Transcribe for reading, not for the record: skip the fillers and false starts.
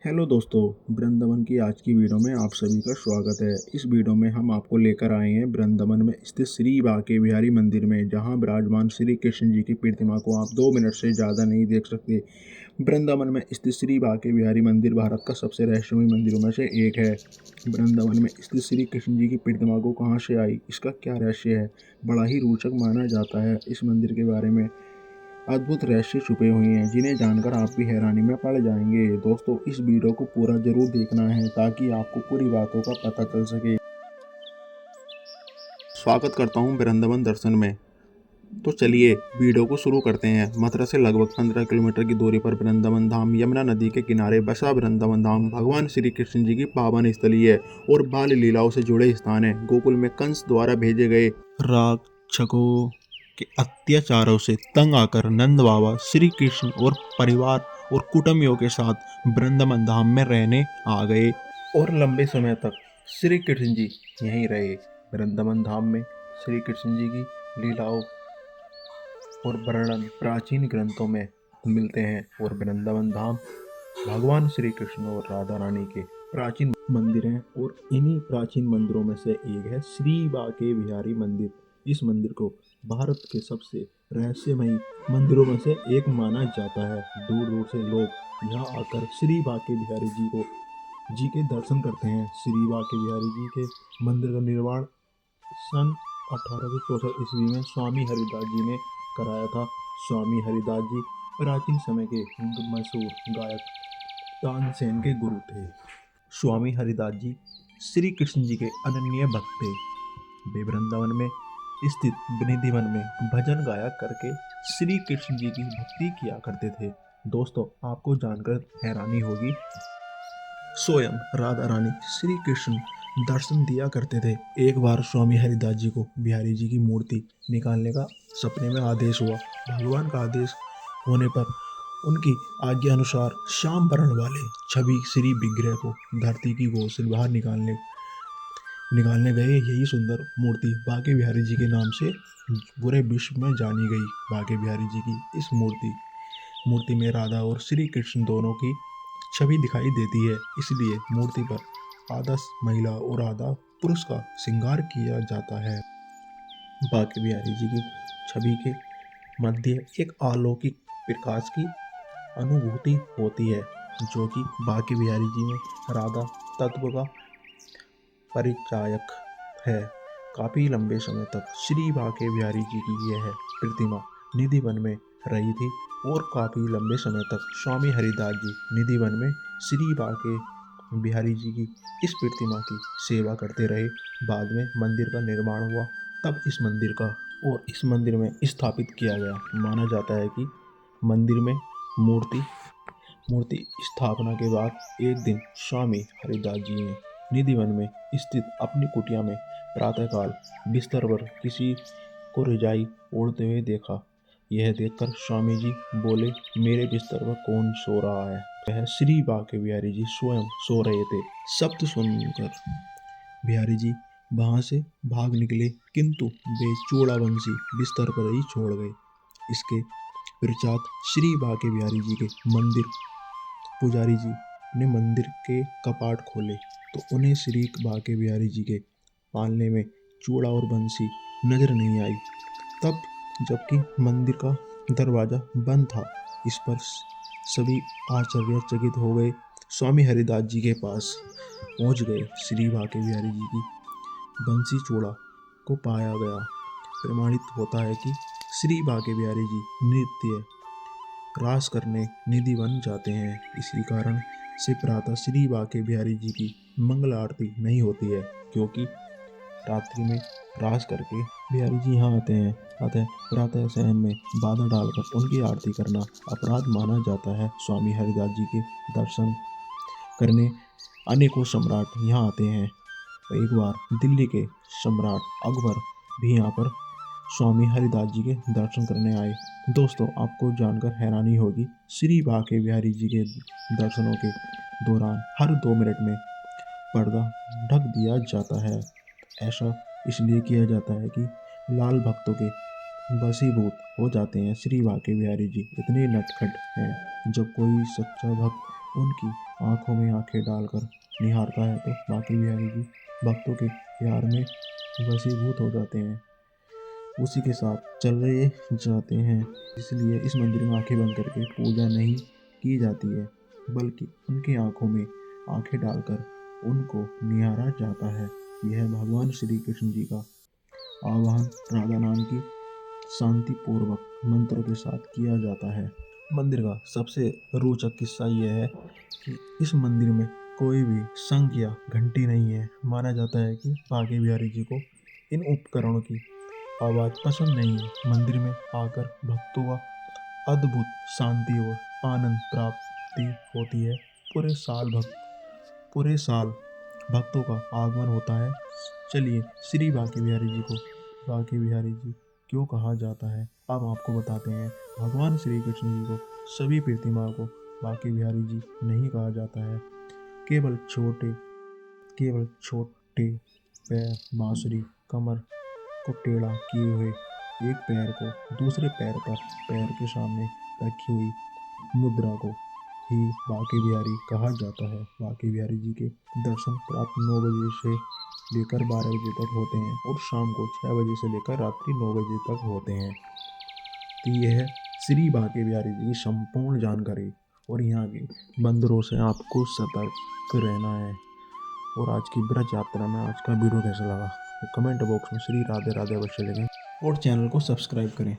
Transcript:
Hello दोस्तों, वृंदावन की आज की वीडियो में आप सभी का स्वागत है। इस वीडियो में हम आपको लेकर आए हैं वृंदावन में स्थित श्री बांके बिहारी मंदिर में, जहां विराजमान श्री कृष्ण जी की प्रतिमा को आप 2 मिनट से ज़्यादा नहीं देख सकते। वृंदावन में स्थित श्री बांके बिहारी मंदिर भारत का सबसे रहस्यमय मंदिरों में से एक है। वृंदावन में स्थित श्री कृष्ण जी की प्रतिमा को कहाँ से आई, इसका क्या रहस्य है, बड़ा ही रोचक माना जाता है। इस मंदिर के बारे में अद्भुत रहस्य छुपे हुए हैं, जिन्हें जानकर आप भी हैरानी में पड़ जाएंगे। दोस्तों, इस वीडियो को पूरा जरूर देखना है ताकि आपको पूरी बातों का पता चल सके। स्वागत करता हूं वृंदावन दर्शन में। तो चलिए वीडियो को शुरू करते हैं। मथुरा से लगभग 15 किलोमीटर की दूरी पर वृंदावन धाम यमुना नदी के किनारे बसा वृंदावन धाम भगवान श्री कृष्ण जी की पावन स्थली है और बाल लीलाओं से जुड़े स्थान है। गोकुल में कंस द्वारा भेजे गए राक्षकों के अत्याचारों से तंग आकर नंद बाबा श्री कृष्ण और परिवार और कुटुंबियों के साथ वृंदावन धाम में रहने आ गए और लंबे समय तक श्री कृष्ण जी यहीं रहे। वृंदावन धाम में श्री कृष्ण जी की लीलाओं और वर्णन प्राचीन ग्रंथों में मिलते हैं और वृंदावन धाम भगवान श्री कृष्ण और राधा रानी के प्राचीन मंदिर हैं और इन्हीं प्राचीन मंदिरों में से एक है श्री बांके बिहारी मंदिर। इस मंदिर को भारत के सबसे रहस्यमयी मंदिरों में से एक माना जाता है। दूर दूर से लोग यहाँ आकर श्री बांके बिहारी जी के दर्शन करते हैं। श्री बांके बिहारी जी के मंदिर का निर्माण सन 1864 ईस्वी में स्वामी हरिदास जी ने कराया था। स्वामी हरिदास जी प्राचीन समय के मशहूर गायक तानसेन के गुरु थे। स्वामी हरिदास जी श्री कृष्ण जी के अनन्य भक्त थे। वे वृंदावन में स्थित निधि वन में भजन गाया करके श्री कृष्ण जी की भक्ति किया करते थे। दोस्तों, आपको जानकर हैरानी होगी, स्वयं राधा रानी श्री कृष्ण दर्शन दिया करते थे। एक बार स्वामी हरिदास जी को बिहारी जी की मूर्ति निकालने का सपने में आदेश हुआ। भगवान का आदेश होने पर उनकी आज्ञा अनुसार श्याम वर्ण वाले छवि श्री विग्रह को धरती की गोद से बाहर निकालने गए। यही सुंदर मूर्ति बांके बिहारी जी के नाम से पूरे विश्व में जानी गई। बांके बिहारी जी की इस मूर्ति में राधा और श्री कृष्ण दोनों की छवि दिखाई देती है, इसलिए मूर्ति पर आधा महिला और आधा पुरुष का श्रृंगार किया जाता है। बांके बिहारी जी की छवि के मध्य एक अलौकिक प्रकाश की अनुभूति होती है, जो कि बांके बिहारी जी में राधा तत्व का परिचायक है। काफी लंबे समय तक श्री बांके बिहारी जी की यह प्रतिमा निधि वन में रही थी और काफी लंबे समय तक स्वामी हरिदास जी निधि वन में श्री बांके बिहारी जी की इस प्रतिमा की सेवा करते रहे। बाद में मंदिर का निर्माण हुआ, तब इस मंदिर में स्थापित किया गया। माना जाता है कि मंदिर में मूर्ति स्थापना के बाद एक दिन स्वामी हरिदास जी ने निधि वन में स्थित अपनी कुटिया में प्रातःकाल बिस्तर पर किसी को रजाई ओढ़ते हुए देखा। यह देखकर स्वामी जी बोले, मेरे बिस्तर पर कौन सो रहा है? वह श्री बांके बिहारी जी स्वयं सो रहे थे। शब्द सुनकर बिहारी जी वहां से भाग निकले, किंतु वे चूड़ा बंसी बिस्तर पर ही छोड़ गए। इसके पश्चात श्री बांके बिहारी जी के मंदिर पुजारी जी ने मंदिर के कपाट खोले तो उन्हें श्री बांके बिहारी जी के पालने में चूड़ा और बंसी नजर नहीं आई। तब जबकि मंदिर का दरवाजा बंद था, इस पर सभी आश्चर्यचकित हो गए। स्वामी हरिदास जी के पास पहुंच गए। श्री बांके बिहारी जी की बंसी चूड़ा को पाया गया। प्रमाणित होता है कि श्री बांके बिहारी जी नित्य रास करने निधि वन जाते हैं। इसी कारण से प्रातः श्री बांके बिहारी जी की मंगल आरती नहीं होती है, क्योंकि रात्रि में रास करके बिहारी जी यहाँ आते हैं। अतः प्रातः शयन में बाधा डालकर उनकी आरती करना अपराध माना जाता है। स्वामी हरिदास जी के दर्शन करने अनेकों सम्राट यहाँ आते हैं। एक बार दिल्ली के सम्राट अकबर भी यहाँ पर स्वामी हरिदास जी के दर्शन करने आए। दोस्तों, आपको जानकर हैरानी होगी, श्री बांके बिहारी जी के दर्शनों के दौरान हर 2 मिनट में पर्दा ढक दिया जाता है। ऐसा इसलिए किया जाता है कि लाल भक्तों के वशीभूत हो जाते हैं। श्री बांके बिहारी जी इतने नटखट हैं, जब कोई सच्चा भक्त उनकी आंखों में आंखें डालकर निहारता है तो बांके बिहारी जी भक्तों के प्यार में वशीभूत हो जाते हैं, उसी के साथ चले जाते हैं। इसलिए इस मंदिर में आंखें बंद करके पूजा नहीं की जाती है, बल्कि उनकी आंखों में आंखें डालकर उनको निहारा जाता है। यह भगवान श्री कृष्ण जी का आवाहन राधा नाम की शांति पूर्वक मंत्रों के साथ किया जाता है। मंदिर का सबसे रोचक किस्सा यह है कि इस मंदिर में कोई भी शंख या घंटी नहीं है। माना जाता है कि बांके बिहारी जी को इन उपकरणों की आवाज़ पसंद नहीं है। मंदिर में आकर भक्तों का अद्भुत शांति और आनंद प्राप्ति होती है। पूरे साल भक्तों का आगमन होता है। चलिए श्री बांके बिहारी जी को बांके बिहारी जी क्यों कहा जाता है, अब आपको बताते हैं। भगवान श्री कृष्ण जी को सभी प्रतिमाओं को बांके बिहारी जी नहीं कहा जाता है। केवल छोटे पैर, बांसुरी, कमर को टेढ़ा किए हुए एक पैर को दूसरे पैर पर पैर के सामने रखी हुई मुद्रा को ही बांके बिहारी कहा जाता है। बांके बिहारी जी के दर्शन रात 9 बजे से लेकर 12 बजे तक होते हैं और शाम को 6 बजे से लेकर रात्रि 9 बजे तक होते हैं। तो यह है श्री बांके बिहारी जी की संपूर्ण जानकारी, और यहाँ के बंदरों से आपको सतर्क रहना है। और आज की ब्रज यात्रा में आज का वीडियो कैसा लगा, तो कमेंट बॉक्स में श्री राधे राधे अवश्य लिखें और चैनल को सब्सक्राइब करें।